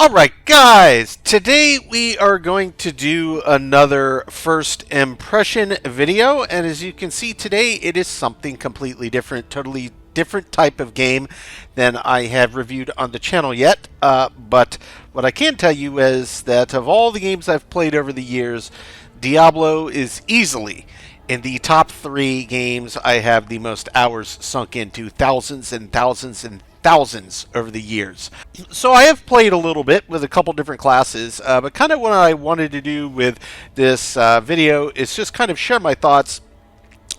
Alright guys, today we are going to do another first impression video, and as you can see today it is something completely different, totally different type of game than I have reviewed on the channel yet, but what I can tell you is that of all the games I've played over the years, Diablo is easily in the top 3 games I have the most hours sunk into, thousands and thousands and thousands over the years. So I have played a little bit with a couple different classes, but kind of what I wanted to do with this video is just kind of share my thoughts,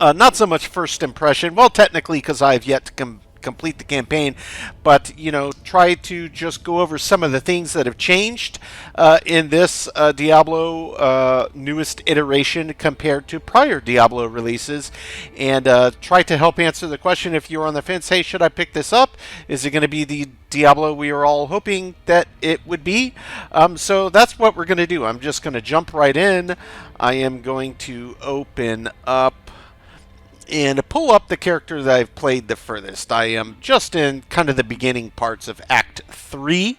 not so much first impression, well technically because I have yet to complete the campaign, but try to just go over some of the things that have changed in this Diablo newest iteration compared to prior Diablo releases, and try to help answer the question if you're on the fence, hey, should I pick this up? Is it going to be the Diablo we are all hoping that it would be? So that's what we're going to do. I'm just going to jump right in. I am going to open up and pull up the character that I've played the furthest. I am just in kind of the beginning parts of Act 3.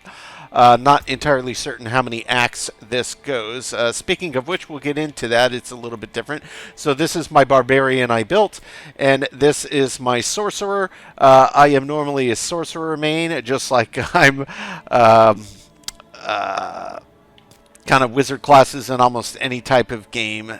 Not entirely certain how many acts this goes. Speaking of which, we'll get into that. It's a little bit different. So this is my barbarian I built, and this is my sorcerer. I am normally a sorcerer main, just like I'm kind of wizard classes in almost any type of game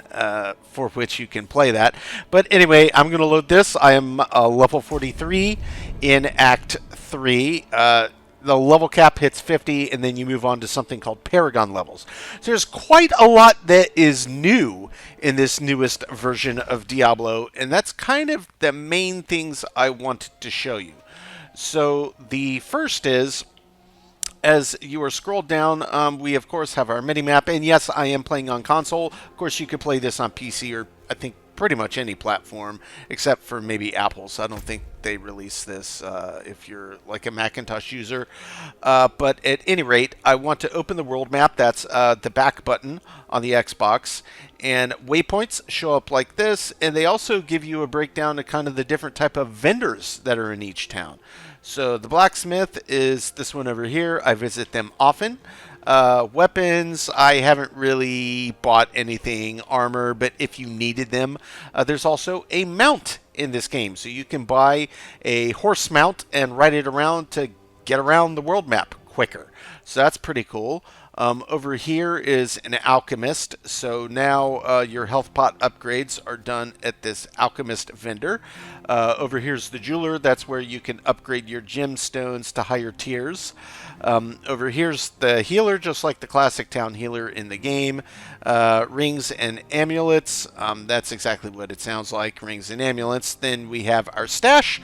for which you can play that. But anyway, I'm going to load this. I am level 43 in Act 3. The level cap hits 50, and then you move on to something called Paragon levels. So there's quite a lot that is new in this newest version of Diablo, and that's kind of the main things I wanted to show you. So the first is, as you are scrolled down, we of course have our mini-map, and yes, I am playing on console. Of course, you could play this on PC or I think pretty much any platform, except for maybe Apple, so I don't think they release this if you're like a Macintosh user. But at any rate, I want to open the world map. That's the back button on the Xbox. And waypoints show up like this, and they also give you a breakdown of kind of the different type of vendors that are in each town. So the blacksmith is this one over here. I visit them often. Weapons, I haven't really bought anything. Armor, but if you needed them, there's also a mount in this game. So you can buy a horse mount and ride it around to get around the world map quicker. So that's pretty cool. Over here is an alchemist. So now your health pot upgrades are done at this alchemist vendor. Over here's the jeweler. That's where you can upgrade your gemstones to higher tiers. Over here's the healer, just like the classic town healer in the game. Rings and amulets. That's exactly what it sounds like, rings and amulets. Then we have our stash.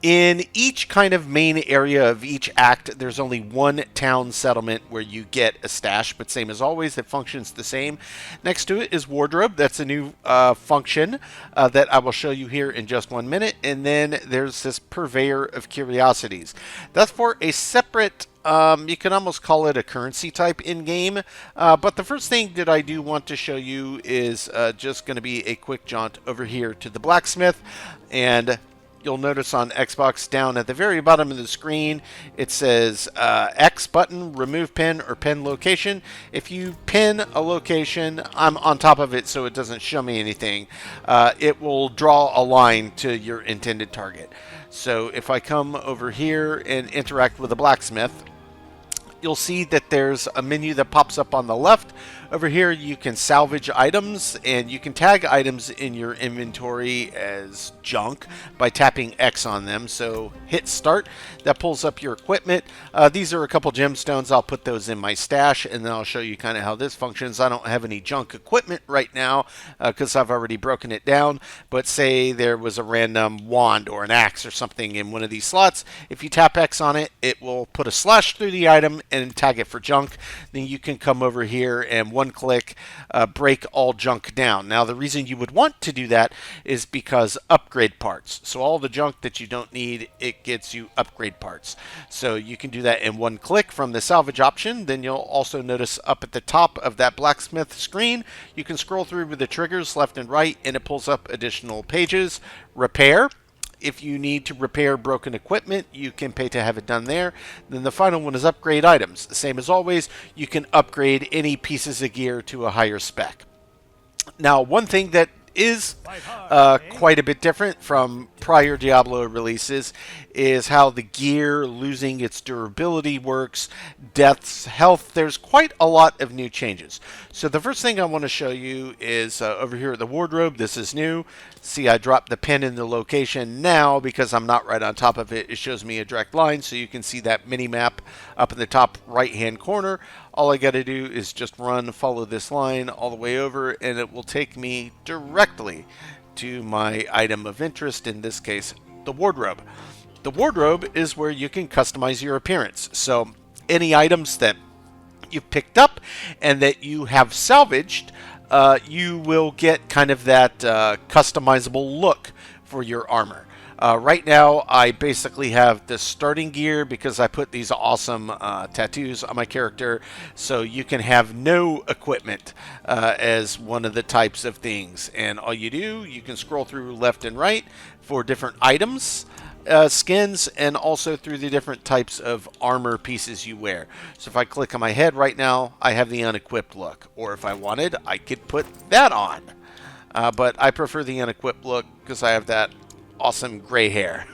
In each kind of main area of each act, there's only one town settlement where you get a stash, but same as always, it functions the same. Next to it is wardrobe. That's a new function that I will show you here in just 1 minute. And then there's this purveyor of curiosities. That's for a separate, you can almost call it a currency type in-game. But the first thing that I do want to show you is just going to be a quick jaunt over here to the blacksmith. And you'll notice on Xbox down at the very bottom of the screen, it says X button, remove pin or pin location. If you pin a location, I'm on top of it so it doesn't show me anything. It will draw a line to your intended target. So if I come over here and interact with the blacksmith, you'll see that there's a menu that pops up on the left. Over here you can salvage items, and you can tag items in your inventory as junk by tapping X on them. So hit start, that pulls up your equipment. These are a couple gemstones. I'll put those in my stash, and then I'll show you kind of how this functions. I don't have any junk equipment right now because I've already broken it down, but say there was a random wand or an axe or something in one of these slots. If you tap X on it, it will put a slash through the item and tag it for junk. Then you can come over here and one click break all junk down. Now the reason you would want to do that is because upgrade parts. So all the junk that you don't need, it gets you upgrade parts. So you can do that in one click from the salvage option. Then you'll also notice up at the top of that blacksmith screen, you can scroll through with the triggers left and right, and it pulls up additional pages. Repair if you need to repair broken equipment, you can pay to have it done there. Then the final one is upgrade items. The same as always, you can upgrade any pieces of gear to a higher spec. Now, one thing that is quite a bit different from prior Diablo releases is how the gear losing its durability works, deaths, health. There's quite a lot of new changes. So the first thing I want to show you is over here at the wardrobe. This is new. See, I dropped the pin in the location now because I'm not right on top of it. It shows me a direct line, so you can see that mini map up in the top right hand corner. All I got to do is just follow this line all the way over, and it will take me directly to my item of interest, in this case, the wardrobe. The wardrobe is where you can customize your appearance. So any items that you've picked up and that you have salvaged, you will get kind of that customizable look for your armor. Right now, I basically have the starting gear because I put these awesome tattoos on my character, so you can have no equipment as one of the types of things. And all you do, you can scroll through left and right for different items, skins, and also through the different types of armor pieces you wear. So if I click on my head right now, I have the unequipped look, or if I wanted, I could put that on. But I prefer the unequipped look because I have that awesome gray hair.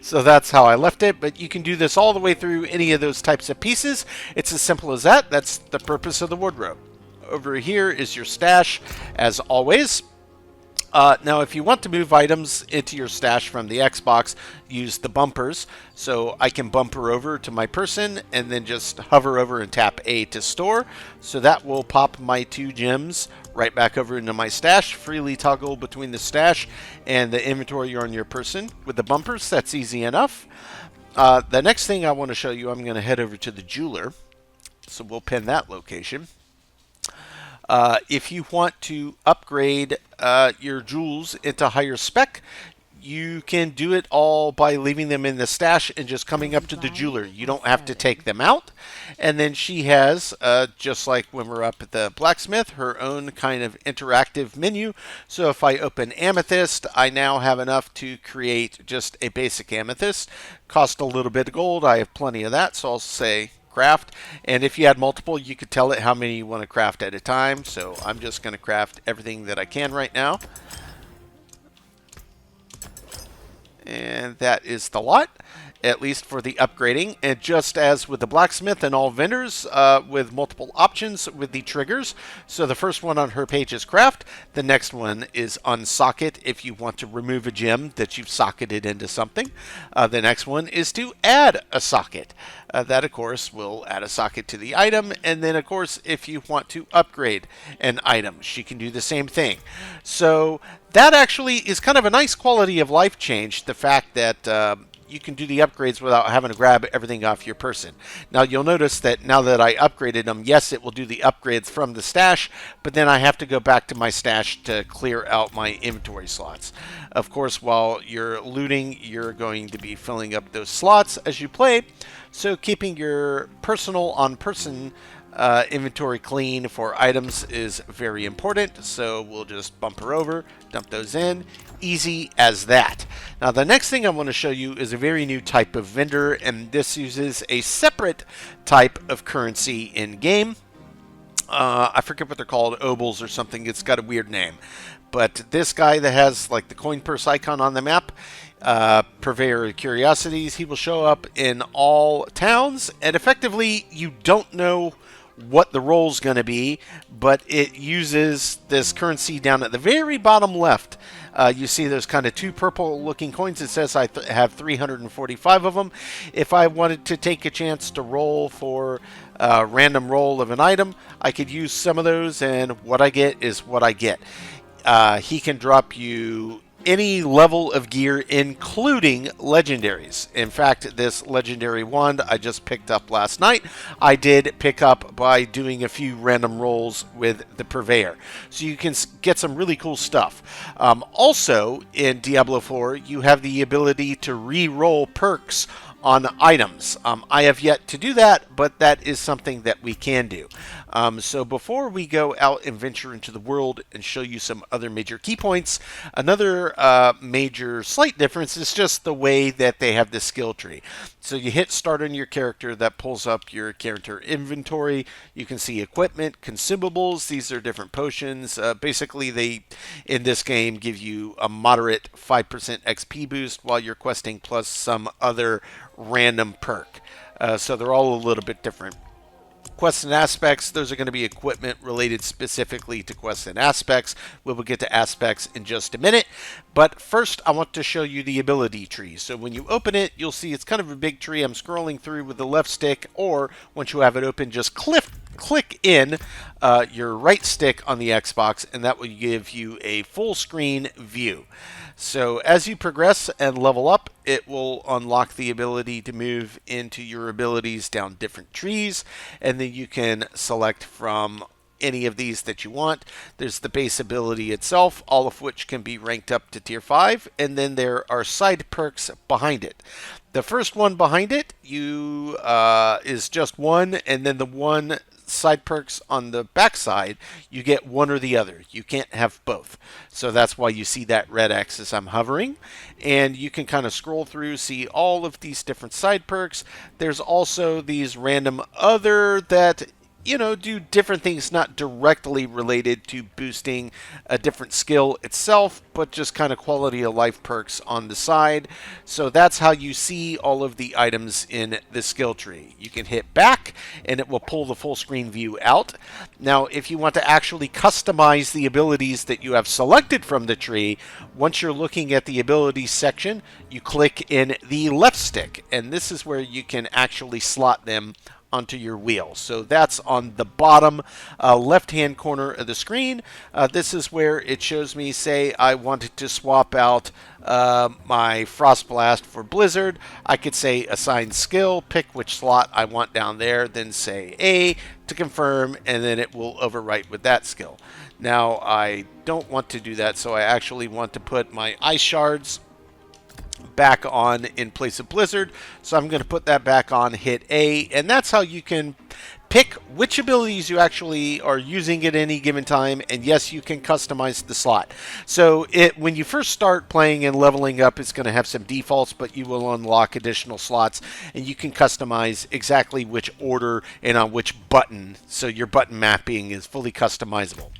So that's how I left it, but you can do this all the way through any of those types of pieces. It's as simple as that. That's the purpose of the wardrobe. Over here is your stash, as always. Now, if you want to move items into your stash from the Xbox, use the bumpers. So I can bumper over to my person and then just hover over and tap A to store. So that will pop my 2 gems right back over into my stash. Freely toggle between the stash and the inventory on your person. With the bumpers, that's easy enough. The next thing I want to show you, I'm going to head over to the jeweler. So we'll pin that location. If you want to upgrade your jewels into higher spec, you can do it all by leaving them in the stash and just coming up to the jeweler. You don't have to take them out. And then she has, just like when we're up at the blacksmith, her own kind of interactive menu. So if I open amethyst, I now have enough to create just a basic amethyst. Cost a little bit of gold. I have plenty of that, so I'll say craft. And if you had multiple, you could tell it how many you want to craft at a time. So I'm just going to craft everything that I can right now. And that is the lot, at least for the upgrading. And just as with the blacksmith and all vendors, with multiple options with the triggers. So the first one on her page is craft. The next one is unsocket if you want to remove a gem that you've socketed into something. The next one is to add a socket. That, of course, will add a socket to the item. And then, of course, if you want to upgrade an item, she can do the same thing. So that actually is kind of a nice quality of life change, the fact that you can do the upgrades without having to grab everything off your person. Now, you'll notice that now that I upgraded them, yes, it will do the upgrades from the stash, but then I have to go back to my stash to clear out my inventory slots. Of course, while you're looting, you're going to be filling up those slots as you play, so keeping your personal on-person inventory clean for items is very important. So we'll just bumper over, dump those in. Easy as that. Now the next thing I want to show you is a very new type of vendor, and this uses a separate type of currency in game. I forget what they're called, obols or something. It's got a weird name. But this guy that has like the coin purse icon on the map, purveyor of curiosities, he will show up in all towns, and effectively you don't know what the roll's going to be, but it uses this currency down at the very bottom left. You see there's kind of 2 purple looking coins. It says I have 345 of them. If I wanted to take a chance to roll for a random roll of an item, I could use some of those, and what I get is what I get. He can drop you any level of gear, including legendaries. In fact, this legendary wand I just picked up last night, I did pick up by doing a few random rolls with the purveyor. So you can get some really cool stuff. Also, in Diablo 4, you have the ability to re-roll perks on items. I have yet to do that, but that is something that we can do. So before we go out and venture into the world and show you some other major key points, another major slight difference is just the way that they have the skill tree. So you hit start on your character, that pulls up your character inventory. You can see equipment, consumables. These are different potions. Basically, they, in this game, give you a moderate 5% XP boost while you're questing, plus some other random perk. So they're all a little bit different. Quests and aspects, those are going to be equipment related specifically to quests and aspects. We will get to aspects in just a minute. But first, I want to show you the ability tree. So when you open it, you'll see it's kind of a big tree. I'm scrolling through with the left stick, or once you have it open, just click in your right stick on the Xbox, and that will give you a full screen view. So as you progress and level up, it will unlock the ability to move into your abilities down different trees, and then you can select from any of these that you want. There's the base ability itself, all of which can be ranked up to tier 5, and then there are side perks behind it. The first one behind it is just one, and then the one side perks on the back side, you get one or the other. You can't have both. So that's why you see that red X as I'm hovering. And you can kind of scroll through, see all of these different side perks. There's also these random other that, you know, do different things, not directly related to boosting a different skill itself, but just kind of quality of life perks on the side. So that's how you see all of the items in the skill tree. You can hit back and it will pull the full screen view out. Now, if you want to actually customize the abilities that you have selected from the tree, once you're looking at the abilities section, you click in the left stick, and this is where you can actually slot them onto your wheel. So that's on the bottom left-hand corner of the screen. This is where it shows me, say, I wanted to swap out my Frost Blast for Blizzard. I could say assign skill, pick which slot I want down there, then say A to confirm, and then it will overwrite with that skill. Now, I don't want to do that, so I actually want to put my ice shards back on in place of Blizzard. So I'm going to put that back on, hit A, and that's how you can pick which abilities you actually are using at any given time. And yes, you can customize the slot. So when you first start playing and leveling up, it's going to have some defaults, but you will unlock additional slots, and you can customize exactly which order and on which button. So your button mapping is fully customizable.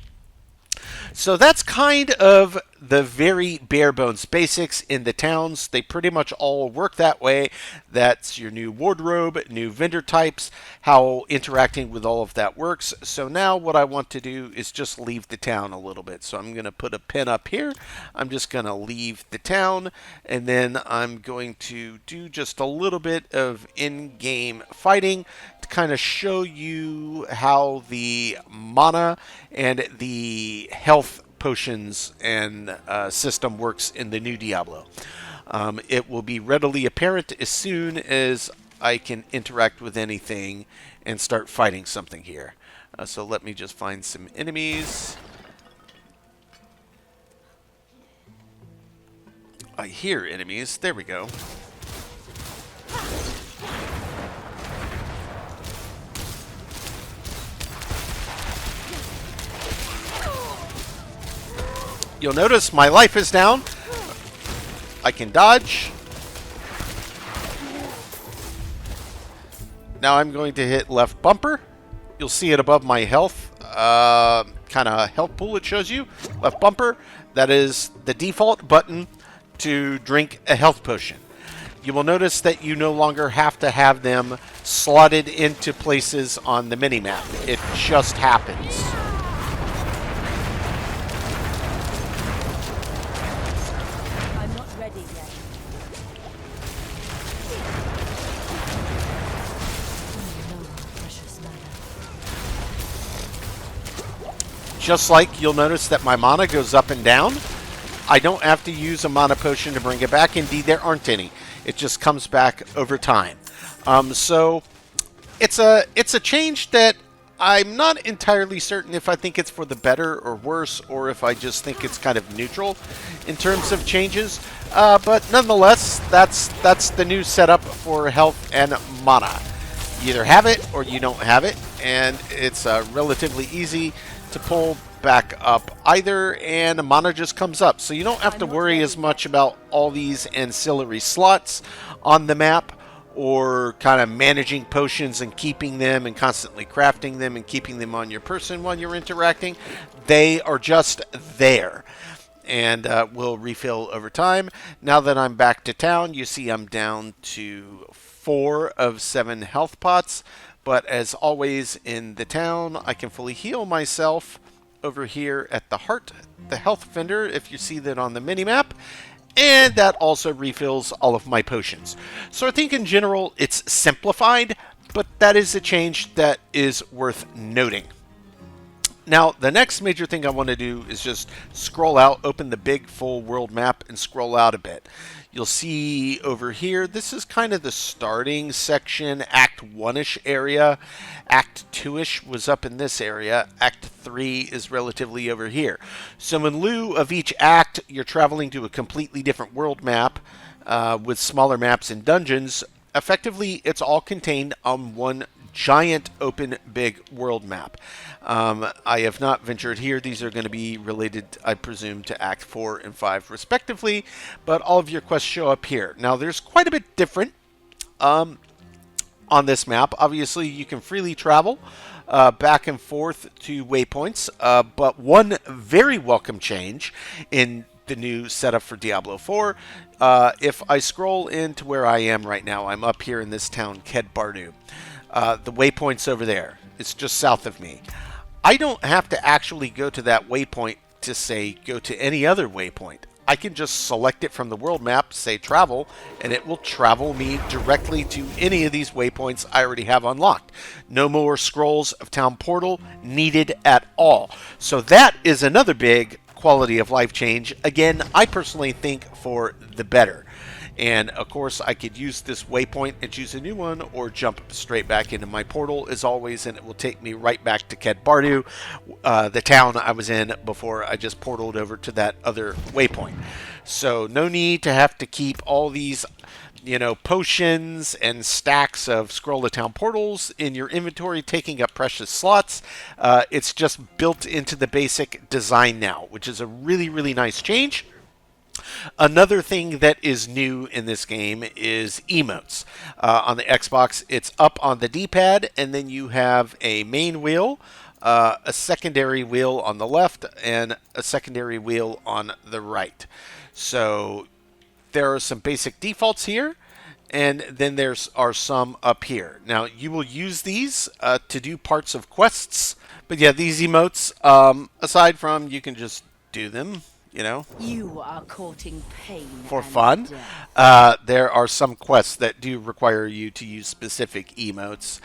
So that's kind of the very bare bones basics in the towns. They pretty much all work that way. That's your new wardrobe, new vendor types, how interacting with all of that works. So now what I want to do is just leave the town a little bit. So I'm going to put a pin up here. I'm just going to leave the town, and then I'm going to do just a little bit of in-game fighting to kind of show you how the mana and the health potions and system works in the new Diablo. It will be readily apparent as soon as I can interact with anything and start fighting something here. So let me just find some enemies. I hear enemies. There we go. You'll notice my life is down. I can dodge. Now I'm going to hit left bumper. You'll see it above my health, kind of health pool it shows you. Left bumper, that is the default button to drink a health potion. You will notice that you no longer have to have them slotted into places on the minimap. It just happens. Just like you'll notice that my mana goes up and down. I don't have to use a mana potion to bring it back. Indeed, there aren't any. It just comes back over time. So it's a change that I'm not entirely certain if I think it's for the better or worse, or if I just think it's kind of neutral in terms of changes. But nonetheless, that's the new setup for health and mana. You either have it or you don't have it, and it's relatively easy to pull back up either, and mana just comes up. So you don't have to worry as much about all these ancillary slots on the map, or kind of managing potions and keeping them and constantly crafting them and keeping them on your person while you're interacting. They are just there, and will refill over time. Now that I'm back to town, you see I'm down to 4 of 7 health pots, but as always in the town, I can fully heal myself over here at the heart, the health vendor, if you see that on the minimap, and that also refills all of my potions. So I think in general it's simplified, but that is a change that is worth noting. Now, the next major thing I want to do is just scroll out, open the big full world map, and scroll out a bit. You'll see over here, this is kind of the starting section, Act 1-ish area. Act 2-ish was up in this area. Act 3 is relatively over here. So in lieu of each act, you're traveling to a completely different world map with smaller maps and dungeons. Effectively, it's all contained on one giant open big world map. I have not ventured here. These are going to be related, I presume, to Act 4 and 5 respectively, but all of your quests show up here. Now there's quite a bit different on this map. Obviously you can freely travel back and forth to waypoints, but one very welcome change in the new setup for Diablo IV. If I scroll into where I am right now, I'm up here in this town, Kedbardu. The waypoint's over there. It's just south of me. I don't have to actually go to that waypoint to say go to any other waypoint. I can just select it from the world map, say travel, and it will travel me directly to any of these waypoints I already have unlocked. No more scrolls of Town Portal needed at all. So that is another big quality of life change. Again, I personally think for the better. And of course, I could use this waypoint and choose a new one, or jump straight back into my portal as always, and it will take me right back to Kedbardu, the town I was in before I just portaled over to that other waypoint. So no need to have to keep all these, potions and stacks of scroll to town portals in your inventory, taking up precious slots. It's just built into the basic design now, which is a really, really nice change. Another thing that is new in this game is emotes. On the Xbox, it's up on the D-pad, and then you have a main wheel, a secondary wheel on the left, and a secondary wheel on the right. So there are some basic defaults here, and then there are some up here. Now, you will use these to do parts of quests, but yeah, these emotes, aside from you can just do them, You are courting pain for and fun. death. There are some quests that do require you to use specific emotes.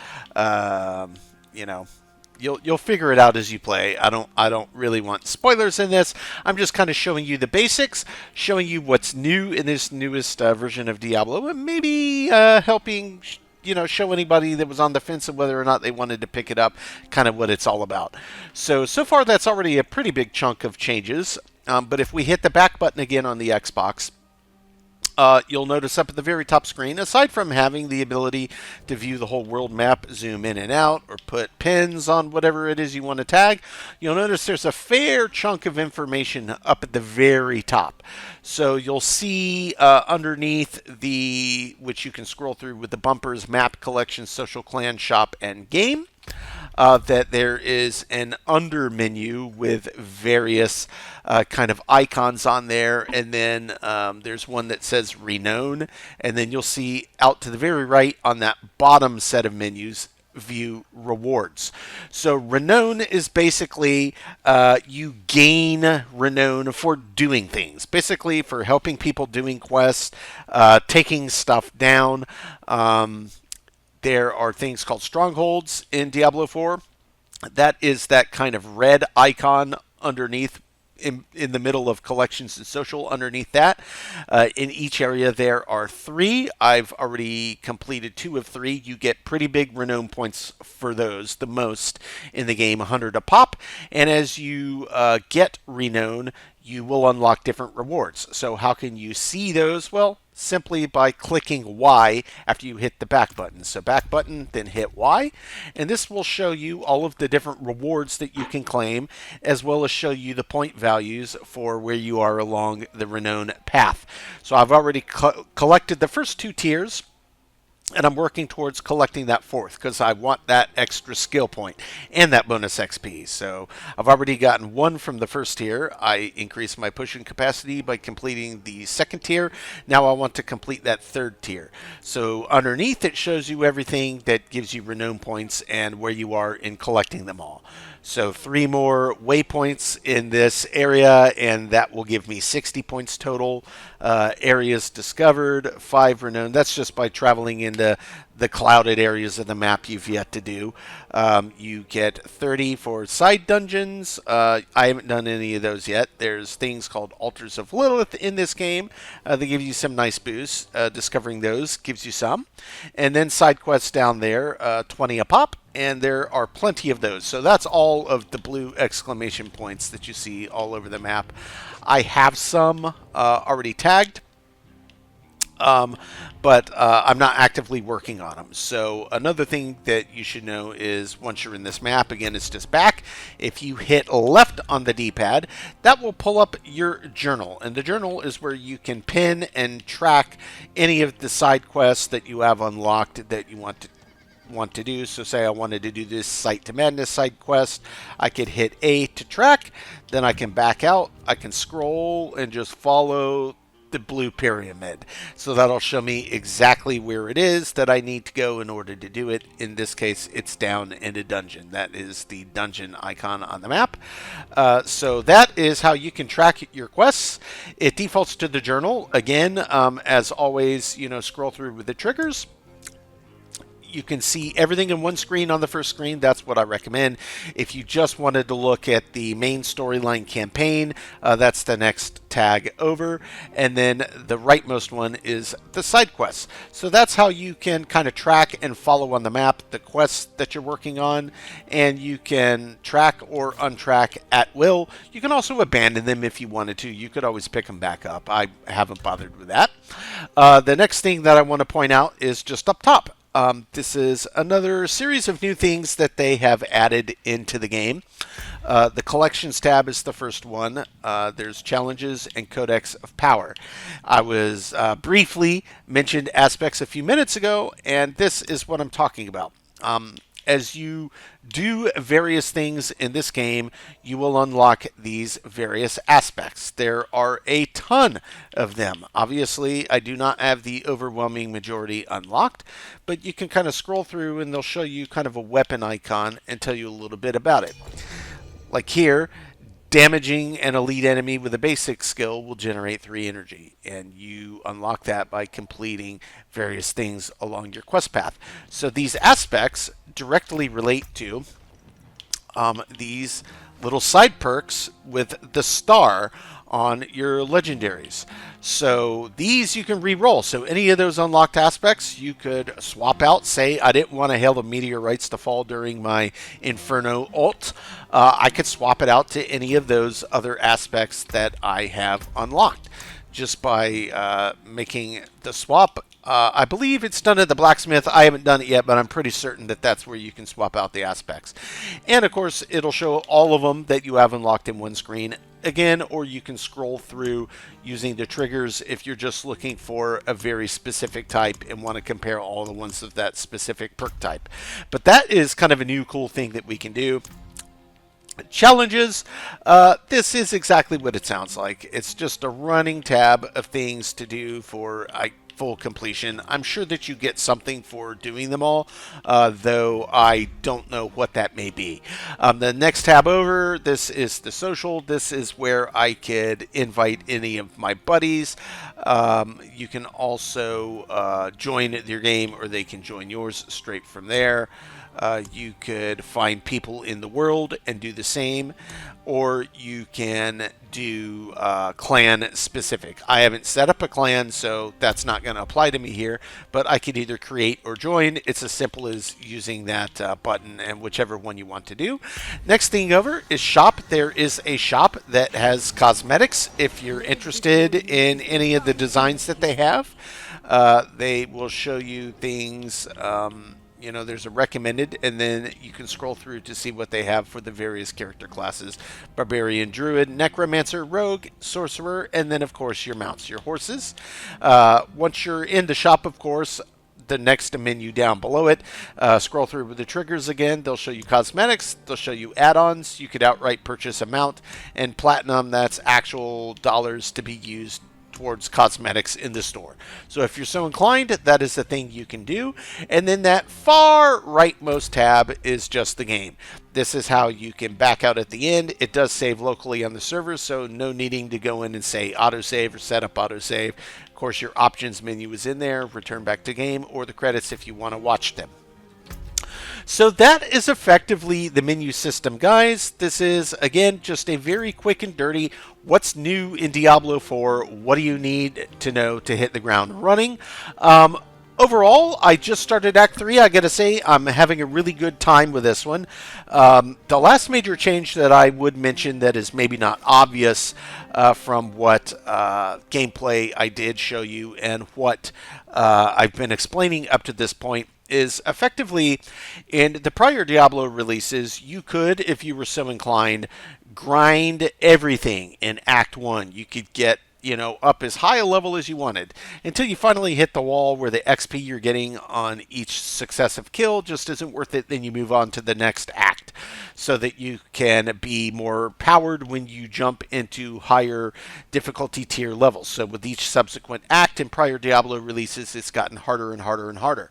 You'll figure it out as you play. I don't really want spoilers in this. I'm just kind of showing you the basics, showing you what's new in this newest version of Diablo, and maybe helping show anybody that was on the fence of whether or not they wanted to pick it up, kind of what it's all about. So far that's already a pretty big chunk of changes. But if we hit the back button again on the Xbox, you'll notice up at the very top screen, aside from having the ability to view the whole world map, zoom in and out, or put pins on whatever it is you want to tag, you'll notice there's a fair chunk of information up at the very top. So you'll see underneath which you can scroll through with the bumpers, map, collection, social, clan, shop, and game. That there is an under menu with various kind of icons on there, and then there's one that says Reknown, and then you'll see out to the very right on that bottom set of menus, view rewards. So Reknown is basically you gain renown for doing things, basically for helping people doing quests, taking stuff down. There are things called strongholds in Diablo IV. That is that kind of red icon underneath, in the middle of collections and social, underneath that. In each area there are 3. I've already completed 2 of 3. You get pretty big renown points for those, the most in the game, 100 a pop. And as you get renown, you will unlock different rewards. So how can you see those? Well, simply by clicking Y after you hit the back button. So back button, then hit Y, and this will show you all of the different rewards that you can claim, as well as show you the point values for where you are along the Reknown path. So I've already collected the first 2 tiers, and I'm working towards collecting that 4th because I want that extra skill point and that bonus XP. So I've already gotten 1 from the first tier. I increased my pushing capacity by completing the 2nd tier. Now I want to complete that 3rd tier. So underneath it shows you everything that gives you Reknown points and where you are in collecting them all. So 3 more waypoints in this area, and that will give me 60 points total. Areas discovered, 5 Reknown. That's just by traveling into the clouded areas of the map you've yet to do. You get 30 for side dungeons. I haven't done any of those yet. There's things called Altars of Lilith in this game. They give you some nice boosts. Discovering those gives you some. And then side quests down there, 20 a pop. And there are plenty of those. So that's all of the blue exclamation points that you see all over the map. I have some already tagged, but I'm not actively working on them. So another thing that you should know is once you're in this map, again, it's just back. If you hit left on the D-pad, that will pull up your journal. And the journal is where you can pin and track any of the side quests that you have unlocked that you want to do. So say I wanted to do this Sight to Madness side quest, I could hit A to track, then I can back out, I can scroll and just follow the blue pyramid. So that'll show me exactly where it is that I need to go in order to do it. In this case, it's down in a dungeon. That is the dungeon icon on the map. So that is how you can track your quests. It defaults to the journal. Again, as always, scroll through with the triggers. You can see everything in one screen on the first screen. That's what I recommend. If you just wanted to look at the main storyline campaign, that's the next tag over. And then the rightmost one is the side quests. So that's how you can kind of track and follow on the map the quests that you're working on. And you can track or untrack at will. You can also abandon them if you wanted to. You could always pick them back up. I haven't bothered with that. The next thing that I want to point out is just up top. This is another series of new things that they have added into the game. The Collections tab is the first one. There's Challenges and Codex of Power. I was briefly mentioned aspects a few minutes ago, and this is what I'm talking about. As you do various things in this game, you will unlock these various aspects. There are a ton of them. Obviously, I do not have the overwhelming majority unlocked, but you can kind of scroll through and they'll show you kind of a weapon icon and tell you a little bit about it. Like here, damaging an elite enemy with a basic skill will generate 3 energy, and you unlock that by completing various things along your quest path. So these aspects directly relate to these little side perks with the star on your legendaries. So these you can re-roll. So any of those unlocked aspects you could swap out. Say I didn't want to hail the meteorites to fall during my Inferno ult. I could swap it out to any of those other aspects that I have unlocked just by making the swap. I believe it's done at the blacksmith. I haven't done it yet, but I'm pretty certain that that's where you can swap out the aspects. And of course, it'll show all of them that you have unlocked in one screen again, or you can scroll through using the triggers if you're just looking for a very specific type and want to compare all the ones of that specific perk type. But that is kind of a new cool thing that we can do. Challenges, this is exactly what it sounds like. It's just a running tab of things to do for full completion. I'm sure that you get something for doing them all, though I don't know what that may be. The next tab over, this is the social. This is where I could invite any of my buddies. You can also join your game, or they can join yours straight from there. You could find people in the world and do the same, or you can do clan specific. I haven't set up a clan, so that's not going to apply to me here, but I could either create or join. It's as simple as using that button and whichever one you want to do. Next thing over is shop. There is a shop that has cosmetics. If you're interested in any of the designs that they have, they will show you things. There's a recommended, and then you can scroll through to see what they have for the various character classes: Barbarian, Druid, Necromancer, Rogue, Sorcerer, and then, of course, your mounts, your horses. Once you're in the shop, of course, the next menu down below it, scroll through with the triggers again. They'll show you cosmetics. They'll show you add-ons. You could outright purchase a mount, and platinum, that's actual dollars to be used towards cosmetics in the store. So if you're so inclined, that is the thing you can do. And then that far rightmost tab is just the game. This is how you can back out at the end. It does save locally on the server, so no needing to go in and say autosave or set up autosave. Of course, your options menu is in there, return back to game, or the credits if you want to watch them. So that is effectively the menu system, guys. This is, again, just a very quick and dirty what's new in Diablo 4. What do you need to know to hit the ground running? Overall, I just started Act 3. I gotta say, I'm having a really good time with this one. The last major change that I would mention that is maybe not obvious from what gameplay I did show you and what I've been explaining up to this point is effectively in the prior Diablo releases, you could, if you were so inclined, grind everything in Act 1. You could get, up as high a level as you wanted until you finally hit the wall where the XP you're getting on each successive kill just isn't worth it. Then you move on to the next act so that you can be more powered when you jump into higher difficulty tier levels. So with each subsequent act in prior Diablo releases, it's gotten harder and harder and harder.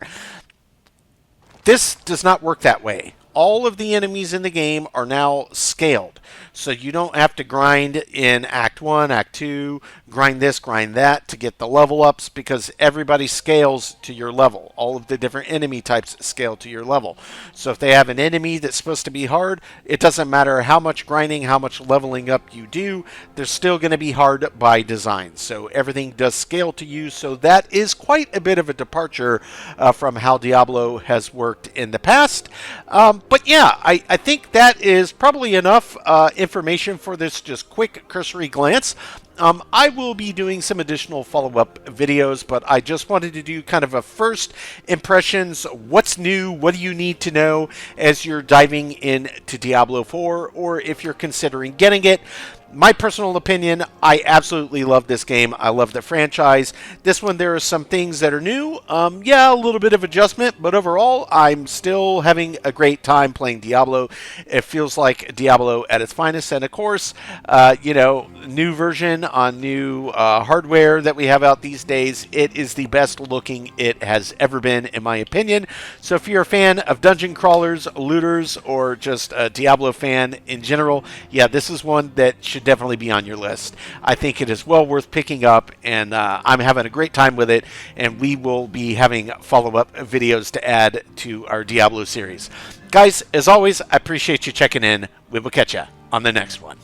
This does not work that way. All of the enemies in the game are now scaled. So you don't have to grind in Act 1, Act 2, grind this, grind that to get the level ups because everybody scales to your level. All of the different enemy types scale to your level. So if they have an enemy that's supposed to be hard, it doesn't matter how much grinding, how much leveling up you do, they're still going to be hard by design. So everything does scale to you. So that is quite a bit of a departure from how Diablo has worked in the past. But yeah, I think that is probably enough information for this just quick cursory glance. I will be doing some additional follow-up videos, but I just wanted to do kind of a first impressions. What's new? What do you need to know as you're diving into Diablo 4, or if you're considering getting it? My personal opinion, I absolutely love this game. I love the franchise. This one, there are some things that are new. Yeah, a little bit of adjustment, but overall, I'm still having a great time playing Diablo. It feels like Diablo at its finest. And of course, new version on new hardware that we have out these days. It is the best looking it has ever been, in my opinion. So if you're a fan of dungeon crawlers, looters, or just a Diablo fan in general, yeah, this is one that should definitely be on your list. I think it is well worth picking up, and I'm having a great time with it, and we will be having follow-up videos to add to our Diablo series. Guys, as always, I appreciate you checking in. We will catch you on the next one.